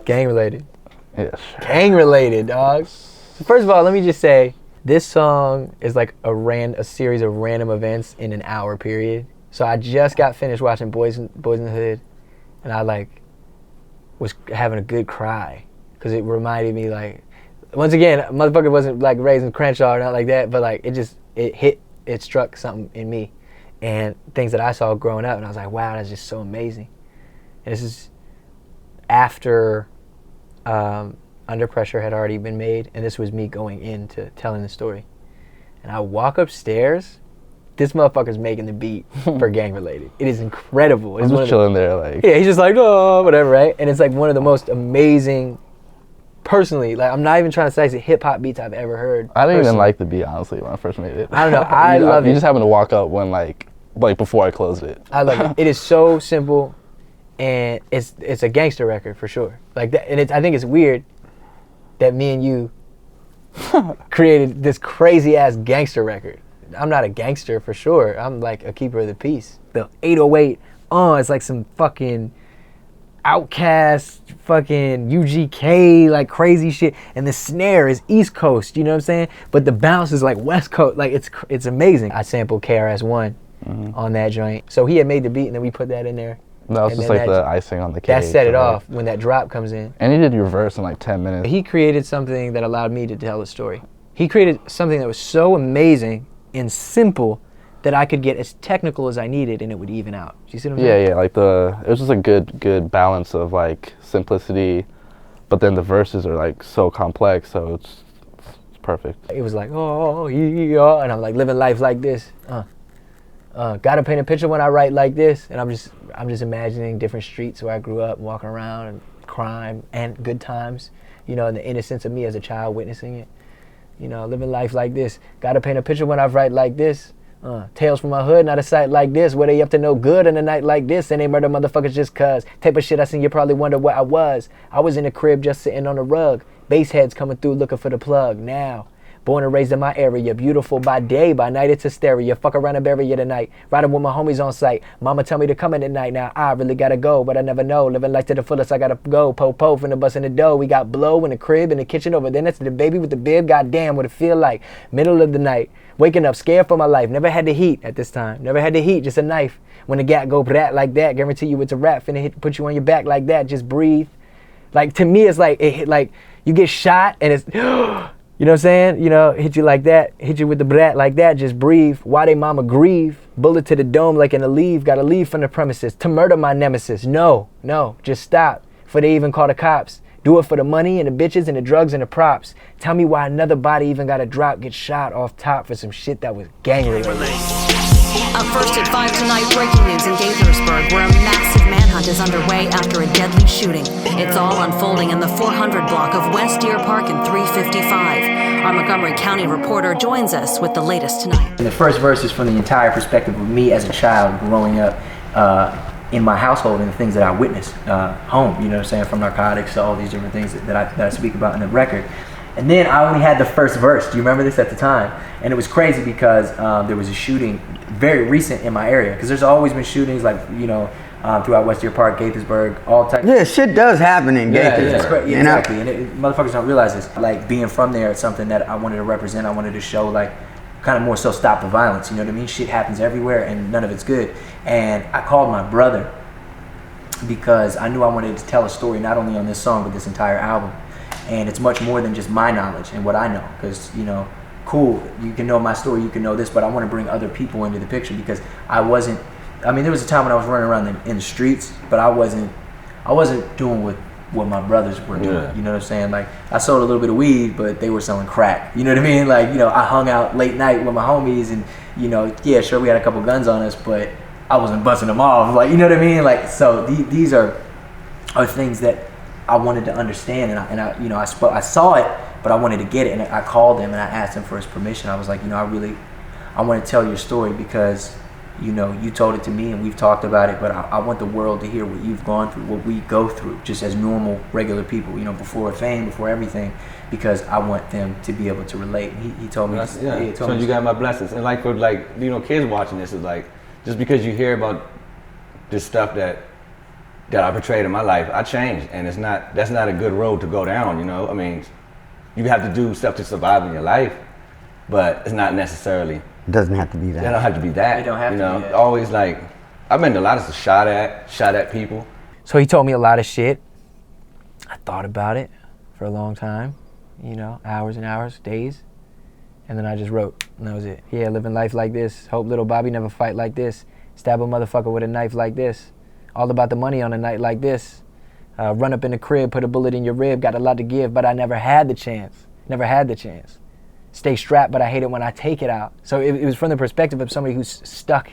Gang related. Yes. Gang related, dog. First of all, let me just say, this song is like a series of random events in an hour period. So I just got finished watching Boys in the Hood, and I like was having a good cry because it reminded me like, once again, motherfucker wasn't like raising Crenshaw or not like that, but like it struck something in me and things that I saw growing up, and I was like, wow, that's just so amazing. And this is after Under Pressure had already been made, and this was me going into telling the story. And I walk upstairs, this motherfucker's making the beat for Gang Related. It is incredible. I'm just chilling there, like. Yeah, he's just like, oh, whatever, right? And it's like one of the most amazing, personally, like I'm not even trying to say it's hip hop beats I've ever heard. I didn't even like the beat, honestly, when I first made it. I don't know, I love it. You just happened to walk up when like before I closed it. I love it. It is so simple, and it's a gangster record for sure. Like that, and I think it's weird that me and you created this crazy ass gangster record. I'm not a gangster for sure. I'm like a keeper of the peace. The 808, it's like some fucking Outkast, fucking UGK, like crazy shit. And the snare is East Coast, you know what I'm saying? But the bounce is like West Coast. Like it's amazing. I sampled KRS-One on that joint. So he had made the beat, and then we put that in there. That was just like the icing on the cake. That set it off when that drop comes in. And he did your verse in like 10 minutes. He created something that allowed me to tell the story. He created something that was so amazing and simple that I could get as technical as I needed, and it would even out. Do you see what I'm saying? Yeah, like it was just a good balance of like simplicity, but then the verses are like so complex, so it's perfect. It was like, yeah, and I'm like living life like this. Gotta paint a picture when I write like this, and I'm just imagining different streets where I grew up, walking around, and crime and good times, you know, and the innocence of me as a child witnessing it. You know, living life like this. Gotta paint a picture when I write like this. Tales from my hood, not a sight like this. Where they up to no good in a night like this, and they murder motherfuckers just cuz. Type of shit I seen, you probably wonder what I was. I was in the crib just sitting on the rug. Bass heads coming through looking for the plug. Now, born and raised in my area, beautiful by day, by night it's hysteria. Fuck around and bury you tonight. Riding with my homies on site. Mama tell me to come in at night. Now I really gotta go, but I never know. Living life to the fullest, I gotta go. Po from the bus in the dough. We got blow in the crib, in the kitchen over there. That's the baby with the bib. Goddamn, what it feel like. Middle of the night. Waking up scared for my life. Never had the heat at this time. Never had the heat, just a knife. When the gat go brat like that, guarantee you it's a rap. Finna hit, put you on your back like that. Just breathe. Like to me, it's like it hit, like you get shot and it's. You know what I'm saying? You know, hit you like that, hit you with the brat like that, just breathe. Why they mama grieve? Bullet to the dome like in a leave, gotta leave from the premises to murder my nemesis. No, just stop, before they even call the cops. Do it for the money and the bitches and the drugs and the props. Tell me why another body even gotta drop, get shot off top for some shit that was gang related. Up first at 5 tonight, breaking news in Gaithersburg, where a massive manhunt is underway after a deadly shooting. It's all unfolding in the 400 block of West Deer Park and 355. Our Montgomery County reporter joins us with the latest tonight. And the first verse is from the entire perspective of me as a child growing up in my household and the things that I witnessed home, you know what I'm saying, from narcotics to all these different things that I speak about in the record. And then I only had the first verse. Do you remember this at the time? And it was crazy because there was a shooting very recent in my area, because there's always been shootings like, you know, throughout West Deer Park, Gaithersburg, all types. Yeah, shit does happen in Gaithersburg. Yeah, exactly. And motherfuckers don't realize this. Like being from there, it's something that I wanted to represent. I wanted to show, like, kind of more so stop the violence. You know what I mean? Shit happens everywhere and none of it's good. And I called my brother because I knew I wanted to tell a story not only on this song but this entire album. And it's much more than just my knowledge and what I know. Because, you know, cool, you can know my story, you can know this, but I want to bring other people into the picture because I mean, there was a time when I was running around in the streets, but I wasn't doing what my brothers were doing. Yeah. You know what I'm saying? Like, I sold a little bit of weed, but they were selling crack. You know what I mean? Like, you know, I hung out late night with my homies and, you know, yeah, sure, we had a couple guns on us, but I wasn't busting them off. Like, you know what I mean? Like, so these are things that I wanted to understand, and I you know, I saw it, but I wanted to get it, and I called him and I asked him for his permission. I was like, you know, I want to tell your story because, you know, you told it to me and we've talked about it, but I want the world to hear what you've gone through, what we go through, just as normal, regular people, you know, before fame, before everything, because I want them to be able to relate. And he told me, so you got my blessings. And like for you know, kids watching this, is like, just because you hear about this stuff that that I portrayed in my life, I changed, and that's not a good road to go down. You know, I mean, you have to do stuff to survive in your life, but it's not necessarily. It doesn't have to be that. It don't have to be that. It don't have you to know, be that. always like, I've been to a lot of shot at people. So he told me a lot of shit. I thought about it for a long time, you know, hours and hours, days. And then I just wrote, and that was it. Yeah, living life like this. Hope little Bobby never fight like this. Stab a motherfucker with a knife like this. All about the money on a night like this. Run up in the crib, put a bullet in your rib. Got a lot to give, but I never had the chance. Never had the chance. Stay strapped, but I hate it when I take it out. So it was from the perspective of somebody who's stuck.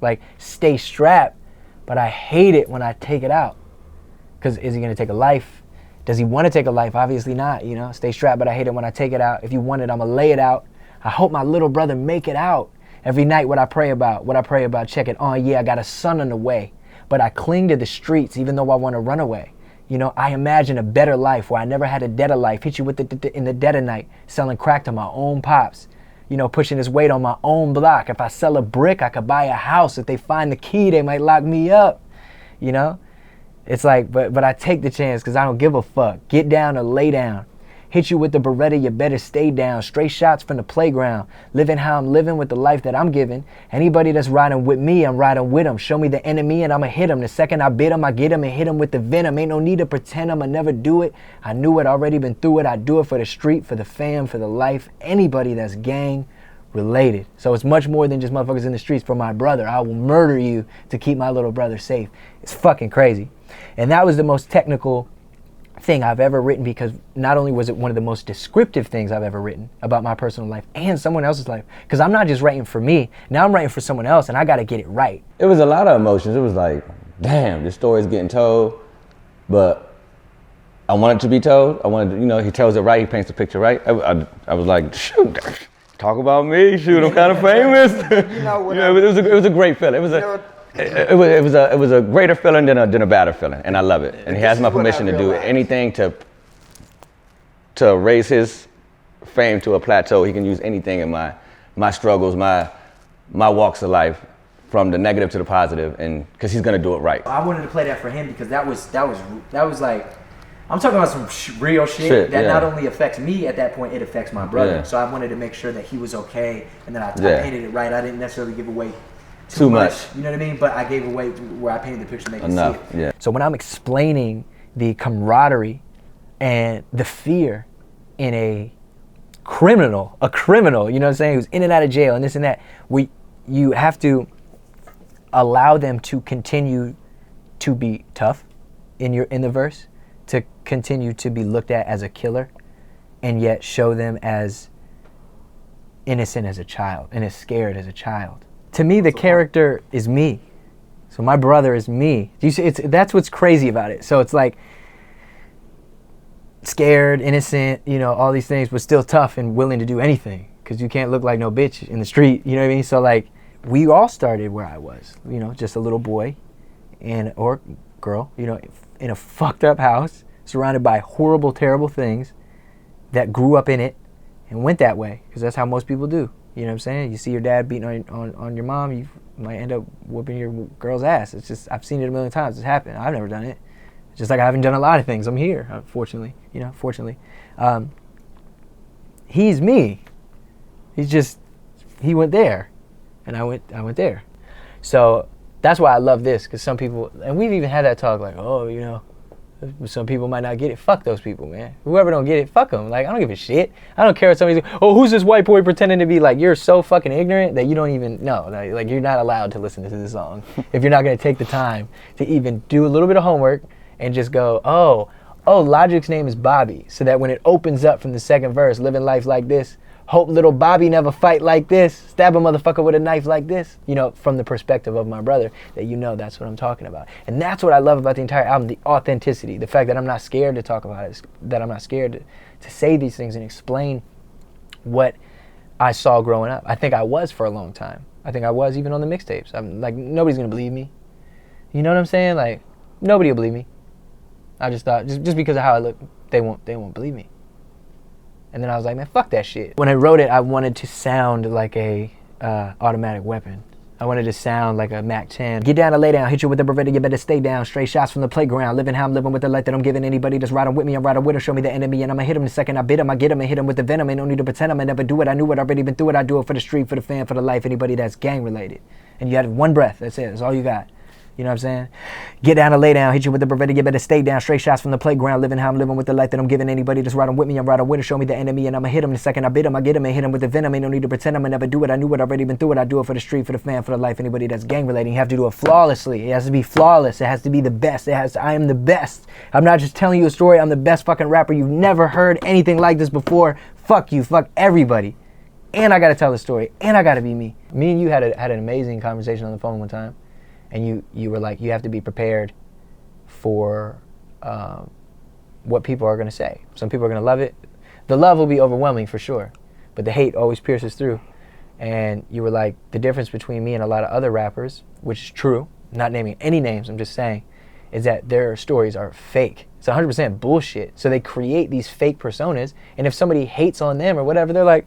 Like, stay strapped, but I hate it when I take it out. Because is he gonna take a life? Does he want to take a life? Obviously not, you know. Stay strapped, but I hate it when I take it out. If you want it, I'ma lay it out. I hope my little brother make it out. Every night what I pray about, check it on. Yeah, I got a son on the way, but I cling to the streets even though I want to run away. You know, I imagine a better life where I never had a dead of life. Hit you with in the dead of night, selling crack to my own pops. You know, pushing this weight on my own block. If I sell a brick, I could buy a house. If they find the key, they might lock me up. You know, it's like, but I take the chance because I don't give a fuck. Get down or lay down. Hit you with the Beretta, you better stay down. Straight shots from the playground. Living how I'm living with the life that I'm giving. Anybody that's riding with me, I'm riding with them. Show me the enemy and I'ma hit him. The second I bid him, I get him and hit him with the venom. Ain't no need to pretend I'ma never do it. I knew it, already been through it. I do it for the street, for the fam, for the life. Anybody that's gang related. So it's much more than just motherfuckers in the streets. For my brother, I will murder you to keep my little brother safe. It's fucking crazy. And that was the most technical thing I've ever written, because not only was it one of the most descriptive things I've ever written about my personal life and someone else's life, because I'm not just writing for me, now I'm writing for someone else and I got to get it right. It was a lot of emotions. It was like, damn, this story's getting told, but I want it to be told. I wanted to, you know, he tells it right, he paints the picture right. I was like, shoot, talk about me, shoot, I'm kind of famous. You know what? It was a great feeling. It was a greater feeling than a better feeling, and I love it. And he has my permission to do anything to raise his fame to a plateau. He can use anything in my struggles, my walks of life, from the negative to the positive, and because he's gonna do it right. I wanted to play that for him because that was like, I'm talking about some real shit that not only affects me at that point, it affects my brother. Yeah. So I wanted to make sure that he was okay, and then I painted it right. I didn't necessarily give away too much, you know what I mean? But I gave away where I painted the picture to make it see it. Yeah. So when I'm explaining the camaraderie and the fear in a criminal, you know what I'm saying, who's in and out of jail and this and that, you have to allow them to continue to be tough in the verse, to continue to be looked at as a killer, and yet show them as innocent as a child and as scared as a child. To me, the character is me. So my brother is me. You see, that's what's crazy about it. So it's like scared, innocent, you know, all these things, but still tough and willing to do anything, because you can't look like no bitch in the street, you know what I mean? So like, we all started where I was, you know, just a little boy or girl, you know, in a fucked up house, surrounded by horrible, terrible things, that grew up in it and went that way, because that's how most people do. You know what I'm saying? You see your dad beating on your mom, you might end up whooping your girl's ass. It's just, I've seen it a million times. It's happened. I've never done it. Just like I haven't done a lot of things. I'm here, fortunately. You know, fortunately. He's me. He went there, and I went there. So that's why I love this, because some people, and we've even had that talk, like, oh, you know, some people might not get it. Fuck those people, man. Whoever don't get it, fuck them. Like, I don't give a shit. I don't care if somebody's like, oh, who's this white boy pretending to be like, you're so fucking ignorant that you don't even know. Like, you're not allowed to listen to this song if you're not going to take the time to even do a little bit of homework and just go, oh, Logic's name is Bobby. So that when it opens up from the second verse, living life like this, hope little Bobby never fight like this, stab a motherfucker with a knife like this, you know, from the perspective of my brother, that you know that's what I'm talking about. And that's what I love about the entire album, the authenticity, the fact that I'm not scared to talk about it, that I'm not scared to say these things and explain what I saw growing up. I think I was for a long time. I think I was even on the mixtapes. I'm like, nobody's gonna believe me. You know what I'm saying? Like, nobody will believe me. I just thought, just because of how I look, they won't believe me. And then I was like, man, fuck that shit. When I wrote it, I wanted to sound like a automatic weapon. I wanted to sound like a Mac 10. Get down and lay down, hit you with a Beretta, you better stay down. Straight shots from the playground, living how I'm living with the light that I'm giving anybody that's riding with me. I'm riding with him, show me the enemy, and I'ma hit him the second I bit him. I get him and hit him with the venom. Ain't no need to pretend I'ma never do it. I knew it, already been through it. I do it for the street, for the fan, for the life, anybody that's gang related. And you had one breath, that's it, that's all you got. You know what I'm saying? Get down and lay down, hit you with the Beretta, you better stay down. Straight shots from the playground, living how I'm living with the light that I'm giving anybody that's riding with me. I'm riding with him, show me the enemy, and I'ma hit him the second I bit him. I get him and hit him with the venom. Ain't no need to pretend I'ma never do it. I knew it, already been through it. I do it for the street, for the fan, for the life, anybody that's gang relating. You have to do it flawlessly. It has to be flawless. It has to be the best. I am the best. I'm not just telling you a story. I'm the best fucking rapper. You've never heard anything like this before. Fuck you. Fuck everybody. And I gotta tell the story. And I gotta be me. Me and you had an amazing conversation on the phone one time. And you were like, you have to be prepared for what people are going to say. Some people are going to love it. The love will be overwhelming for sure, but the hate always pierces through. And you were like, the difference between me and a lot of other rappers, which is true, not naming any names, I'm just saying, is that their stories are fake. It's 100% bullshit. So they create these fake personas, and if somebody hates on them or whatever, they're like,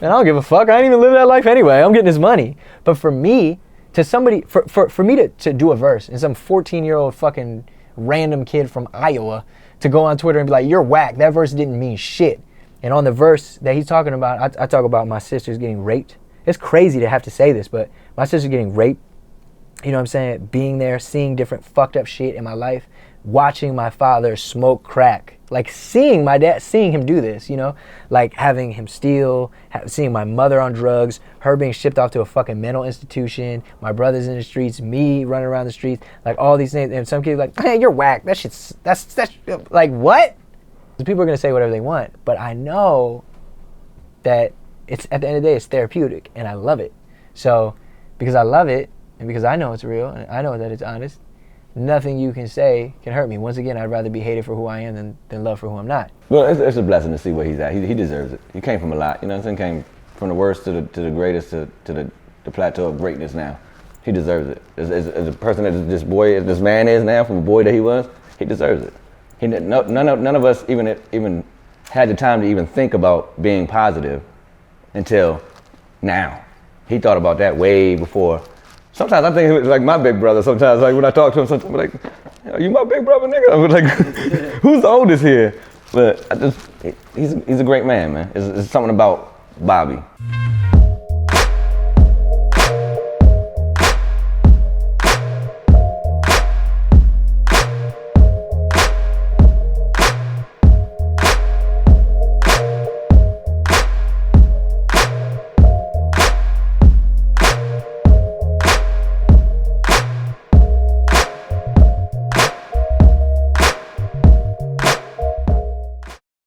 man, I don't give a fuck. I ain't even live that life anyway. I'm getting this money. But for me, to somebody, for me to do a verse and some 14-year-old fucking random kid from Iowa to go on Twitter and be like, you're whack, that verse didn't mean shit. And on the verse that he's talking about, I talk about my sisters getting raped. It's crazy to have to say this, but my sister's getting raped. You know what I'm saying? Being there, seeing different fucked up shit in my life, watching my father smoke crack, like seeing my dad, seeing him do this, you know, like having him steal, seeing my mother on drugs, her being shipped off to a fucking mental institution, my brothers in the streets, me running around the streets, like all these things. And some kids like, hey, you're whack. That shit's, that's like, what? People are gonna say whatever they want, but I know that it's, at the end of the day, it's therapeutic, and I love it. So because I love it, and because I know it's real, and I know that it's honest, nothing you can say can hurt me. Once again, I'd rather be hated for who I am than loved for who I'm not. Well, it's a blessing to see where he's at. He deserves it. He came from a lot, you know what I'm saying? Came from the worst to the greatest to the plateau of greatness now. He deserves it. As a person that this man is now, from a boy that he was, he deserves it. None of us even had the time to even think about being positive until now. He thought about that way before. Sometimes I think it was like my big brother. Sometimes, like when I talk to him, sometimes I'm like, "Are you my big brother, nigga?" I'm like, "Who's the oldest here?" But he's a great man, man. It's something about Bobby.